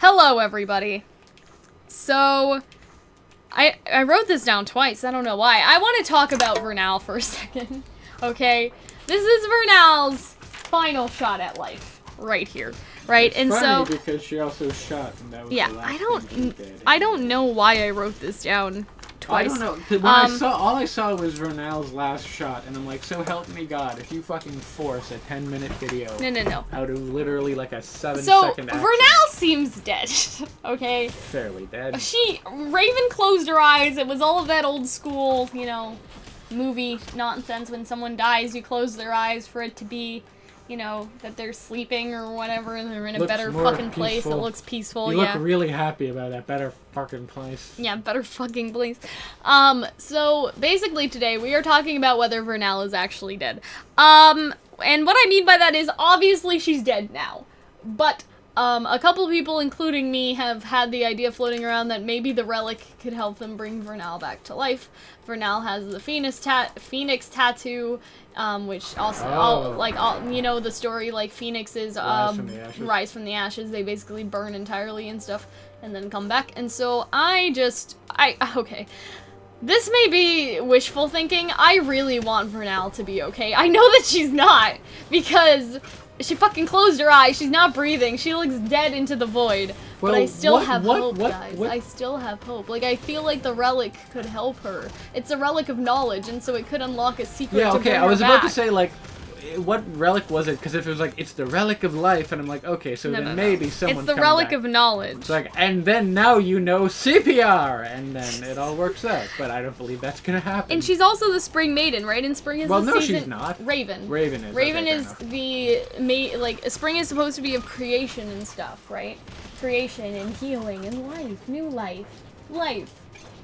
Hello, everybody. So, I wrote this down twice. I don't know why. I want to talk about Vernal for a second. Okay? This is Vernal's final shot at life. Right here. Right? It's and funny so because she also shot, and that was yeah, the last thing she did. I don't know why I wrote this down twice. I don't know. 'Cause when all I saw was Vernal's last shot, and I'm like, so help me God, if you fucking force a 10-minute video No. out of literally like a 7-second So, action. Vernal seems dead. Okay? Fairly dead. Raven closed her eyes. It was all of that old school, you know, movie nonsense. When someone dies, you close their eyes for it to be, you know, that they're sleeping or whatever, and they're in a better fucking place that looks peaceful. You look really happy about that better fucking place. Yeah, better fucking place. So basically today we are talking about whether Vernal is actually dead. And what I mean by that is obviously she's dead now. But a couple people, including me, have had the idea floating around that maybe the Relic could help them bring Vernal back to life. Vernal has the Phoenix tattoo, which also, you know, the story, like, Phoenixes, rise from the ashes. They basically burn entirely and stuff, and then come back. And so okay. This may be wishful thinking. I really want Vernal to be okay. I know that she's not, because she fucking closed her eyes. She's not breathing. She looks dead into the void. Well, but I still have hope, guys. I still have hope. Like, I feel like the Relic could help her. It's a Relic of knowledge, and so it could unlock a secret to bring her I was about to back. say, like, what relic was it? Because if it was like, it's the Relic of life, and I'm like, okay, so then maybe someone's It's the coming Relic back. of knowledge. It's like, and then now you know CPR, and then it all works out. But I don't believe that's gonna happen. And she's also the Spring Maiden, right? And Spring is the season... Well, no, she's not. Raven. Raven is. Raven okay, is like, Spring is supposed to be of creation and stuff, right? Creation and healing and life. New life. Life.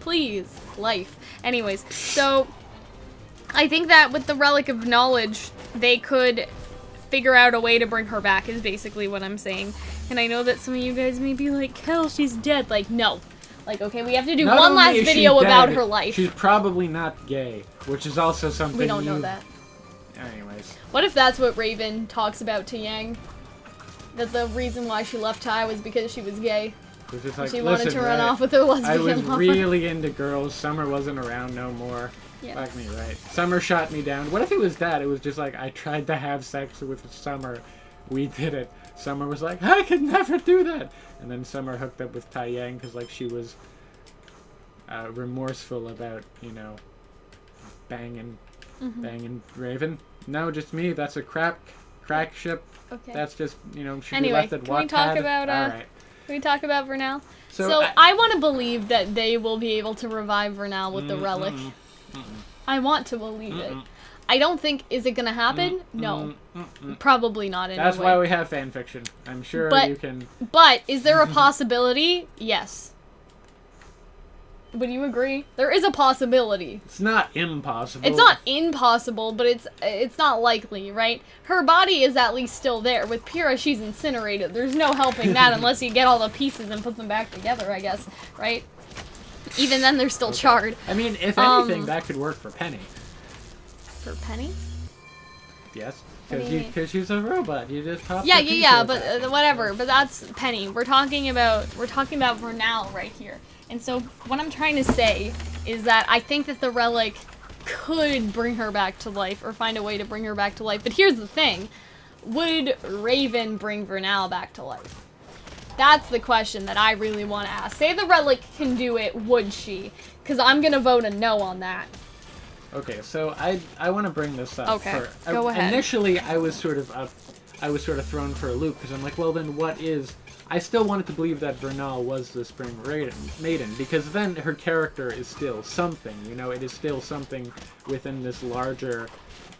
Please. Life. Anyways, so I think that with the Relic of Knowledge, they could figure out a way to bring her back, is basically what I'm saying. And I know that some of you guys may be like, Kel, she's dead. Like, no. Like, okay, we have to do one last video about her life. She's probably not gay, which is also something we don't know that. Anyways. What if that's what Raven talks about to Yang? That the reason why she left Tai was because she was gay. Like, she wanted to run off with her lesbian I was lover. really into girls. Summer wasn't around no more. Yeah. Fuck me right. Summer shot me down. What if it was that? It was just like, I tried to have sex with Summer. We did it. Summer was like, I could never do that. And then Summer hooked up with Tai Yang because, like, she was remorseful about, you know, banging Raven. No, just me. That's a crack ship. Okay. That's just, you know, should anyway, be left at can we talk about, Alright. Can we talk about Vernal? So I want to believe that they will be able to revive Vernal with the Relic. I want to believe it. I don't think, is it gonna happen? No. Probably not anyway. That's why we have fanfiction. I'm sure you can... But, is there a possibility? Yes. Would you agree? There is a possibility. It's not impossible. It's not impossible, but it's not likely, right? Her body is at least still there. With Pyrrha, she's incinerated. There's no helping that unless you get all the pieces and put them back together, I guess, right? Even then, they're still charred. I mean, if anything, that could work for Penny. For Penny? Yes, because she's a robot. You just pop. Yeah, but whatever. But that's Penny. We're talking about Vernal right here. And so what I'm trying to say is that I think that the Relic could bring her back to life or find a way to bring her back to life. But here's the thing. Would Raven bring Vernal back to life? That's the question that I really want to ask. Say the Relic can do it, would she? Because I'm going to vote a no on that. Okay, so I want to bring this up. Okay, go ahead. Initially, I was sort of thrown for a loop because I'm like, well, then what is... I still wanted to believe that Vernal was the Spring Maiden, because then her character is still something, you know, it is still something within this larger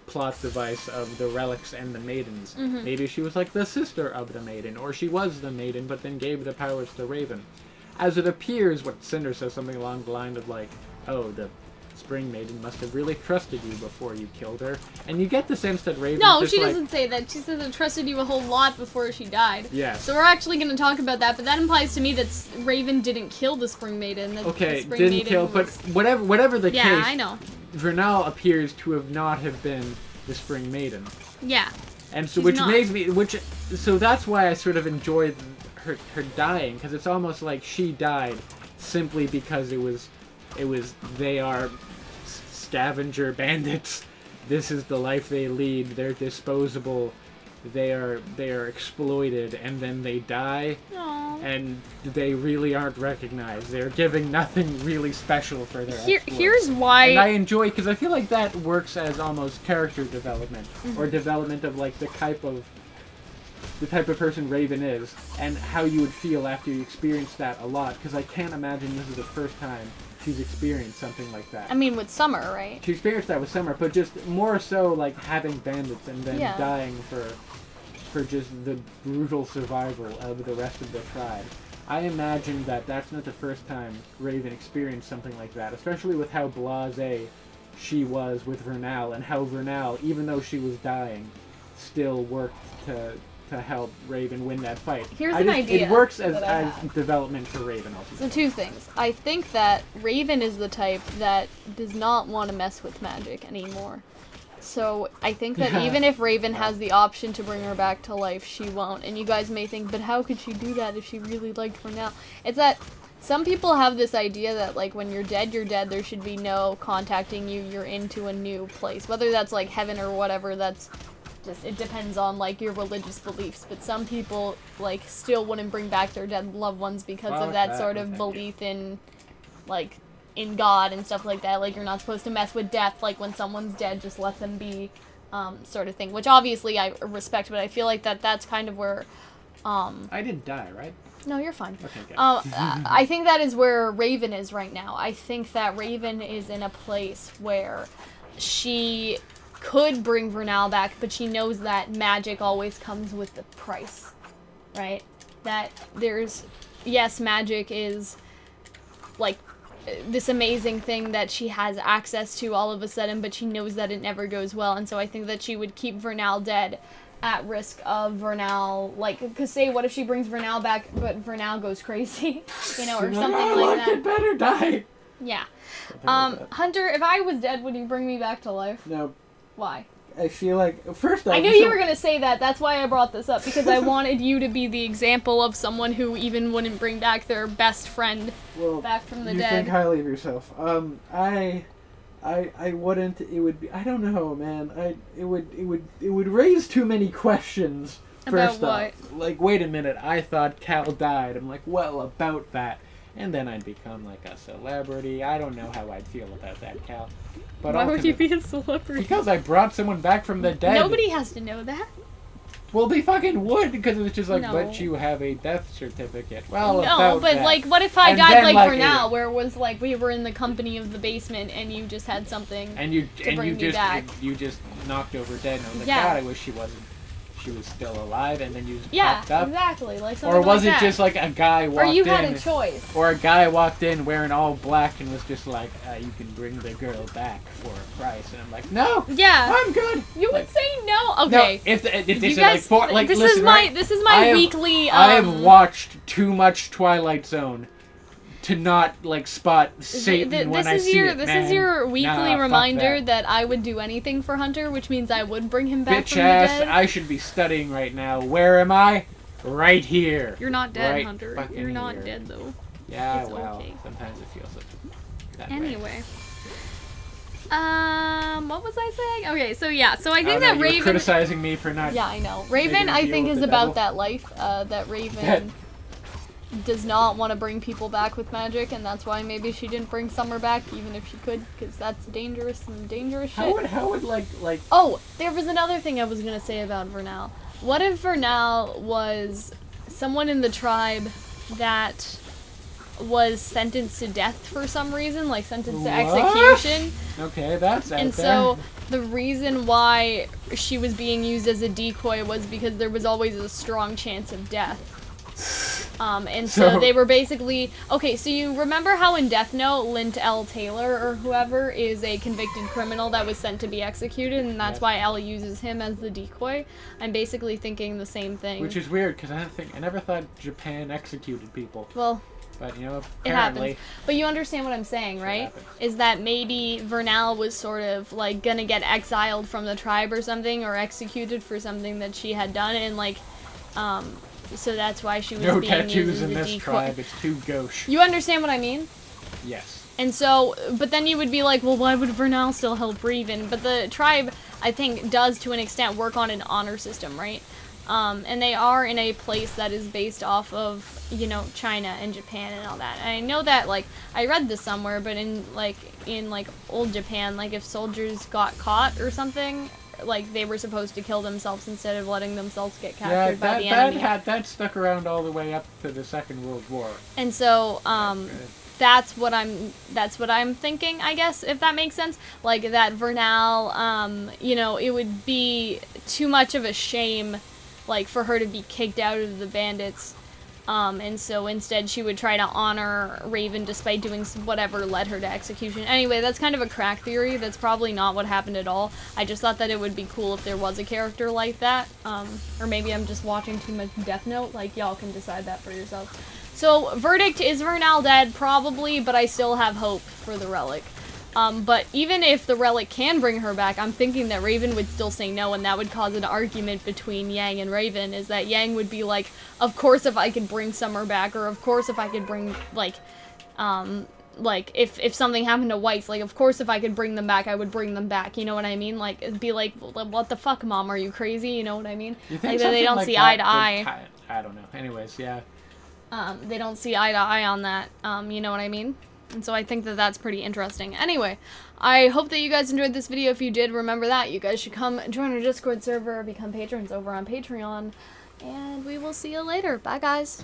plot device of the Relics and the Maidens. Maybe she was like the sister of the Maiden, or she was the Maiden, but then gave the powers to Raven. As it appears, what Cinder says something along the line of like, oh, the Spring Maiden must have really trusted you before you killed her. And you get the sense that Raven... No, she doesn't say that. She says I trusted you a whole lot before she died. Yeah. So we're actually going to talk about that, but that implies to me that Raven didn't kill the Spring Maiden. That okay, the Spring didn't Maiden kill, but whatever the case... Yeah, I know. Vernal appears to have not have been the Spring Maiden. Yeah. And so, so that's why I sort of enjoyed her dying, because it's almost like she died simply because it was they are scavenger bandits. This is the life they lead. They're disposable. They are exploited, and then they die. Aww. And they really aren't recognized. They're giving nothing really special for their exploits. Here's why. And I enjoy, because I feel like that works as almost character development, or development of like the type of person Raven is, and how you would feel after you experience that a lot. Because I can't imagine this is the first time she's experienced something like that. I mean, with Summer, right? She experienced that with Summer, but just more so like having bandits and then dying for just the brutal survival of the rest of the tribe. I imagine that that's not the first time Raven experienced something like that, especially with how blasé she was with Vernal, and how Vernal, even though she was dying, still worked to help Raven win that fight. Here's an idea. It works as development for Raven also. So two things. I think that Raven is the type that does not want to mess with magic anymore. So I think that even if Raven has the option to bring her back to life, she won't. And you guys may think, but how could she do that if she really liked Vernal? It's that some people have this idea that, like, when you're dead, there should be no contacting you, you're into a new place. Whether that's, like, heaven or whatever, that's just, it depends on, like, your religious beliefs. But some people, like, still wouldn't bring back their dead loved ones because of that sort of belief in, like, in God and stuff like that. Like, you're not supposed to mess with death. Like, when someone's dead, just let them be, sort of thing. Which, obviously, I respect, but I feel like that's kind of where, I didn't die, right? No, you're fine. Okay, good. I think that is where Raven is right now. I think that Raven is in a place where she could bring Vernal back, but she knows that magic always comes with the price, right? That there's, yes, magic is, like, this amazing thing that she has access to all of a sudden, but she knows that it never goes well, and so I think that she would keep Vernal dead at risk of Vernal, like, because say, what if she brings Vernal back, but Vernal goes crazy, you know, or something like that. It better die! Yeah. Hunter, if I was dead, would you bring me back to life? No. Why? I feel like, first off... I knew you were going to say that, that's why I brought this up, because I wanted you to be the example of someone who even wouldn't bring back their best friend back from the dead. You think highly of yourself. I wouldn't, it would be, I don't know, man, it would raise too many questions, first off. Like, wait a minute, I thought Cal died. I'm like, well, about that. And then I'd become, like, a celebrity. I don't know how I'd feel about that, Cal. But why would you be a celebrity? Because I brought someone back from the dead. Nobody has to know that. Well, they fucking would, because it's just like, No. but you have a death certificate. Well, no, but that. like, what if I And died then, like like, Vernal, where it was like we were in the company of the basement, and you just had something you just knocked over dead, and I was like, God, I wish she was still alive, and then you just popped up. Exactly, like something Or was like it just like a guy walked in? Or you had a choice. Or a guy walked in wearing all black and was just like, you can bring the girl back for a price. And I'm like, no, I'm good. You would like, say no? Okay. No, if they you said guys, like, this listen, is my weekly, I have watched too much Twilight Zone to not, like, spot Satan when I see it, This man. is your weekly reminder that I would do anything for Hunter, which means I would bring him back Bitch from the ass, dead. I should be studying right now. Where am I? Right here. You're not dead, right Hunter. You're not here. dead, though. Yeah, It's well, okay. sometimes it feels that way. Anyway. What was I saying? Okay, so yeah, so I think that you Raven... were criticizing me for not... Yeah, I know. Raven, I think, is about that life, that Raven does not want to bring people back with magic, and that's why maybe she didn't bring Summer back, even if she could, because that's dangerous and dangerous shit. How would, like... Oh, there was another thing I was gonna say about Vernal. What if Vernal was someone in the tribe that was sentenced to death for some reason, like sentenced to execution? Okay, that's out And there. so the reason why she was being used as a decoy was because there was always a strong chance of death. And so they were basically... Okay, so you remember how in Death Note, Lint L. Taylor, or whoever, is a convicted criminal that was sent to be executed, and that's why L uses him as the decoy? I'm basically thinking the same thing. Which is weird, because I never thought Japan executed people. Well... But, you know, apparently... It happens. But you understand what I'm saying, right? Is that maybe Vernal was sort of, like, gonna get exiled from the tribe or something, or executed for something that she had done, and, like, so that's why she was No being used tattoos as in a this decoy. tribe, it's too gauche. You understand what I mean? Yes. And so, but then you would be like, well, why would Vernal still help Raven? But the tribe, I think, does to an extent work on an honor system, right? And they are in a place that is based off of, you know, China and Japan and all that. And I know that, like, I read this somewhere, but in old Japan, like, if soldiers got caught or something, like, they were supposed to kill themselves instead of letting themselves get captured by the enemy. That stuck around all the way up to the Second World War. And so, that's what I'm thinking, I guess, if that makes sense. Like, that Vernal, you know, it would be too much of a shame, like, for her to be kicked out of the bandits. And so instead she would try to honor Raven despite doing whatever led her to execution. Anyway, that's kind of a crack theory. That's probably not what happened at all. I just thought that it would be cool if there was a character like that. Or maybe I'm just watching too much Death Note. Like, y'all can decide that for yourselves. So, verdict, is Vernal dead? Probably, but I still have hope for the Relic. But even if the Relic can bring her back, I'm thinking that Raven would still say no, and that would cause an argument between Yang and Raven, is that Yang would be like, of course if I could bring Summer back, or of course if I could bring, like, if something happened to Whites, like, of course if I could bring them back, I would bring them back, you know what I mean? Like, it'd be like, what the fuck, Mom, are you crazy? You know what I mean? You think like, they don't like see eye to eye. I don't know. Anyways, yeah. They don't see eye to eye on that, you know what I mean? And so I think that that's pretty interesting. Anyway, I hope that you guys enjoyed this video. If you did, remember that. You guys should come join our Discord server, become patrons over on Patreon, and we will see you later. Bye, guys.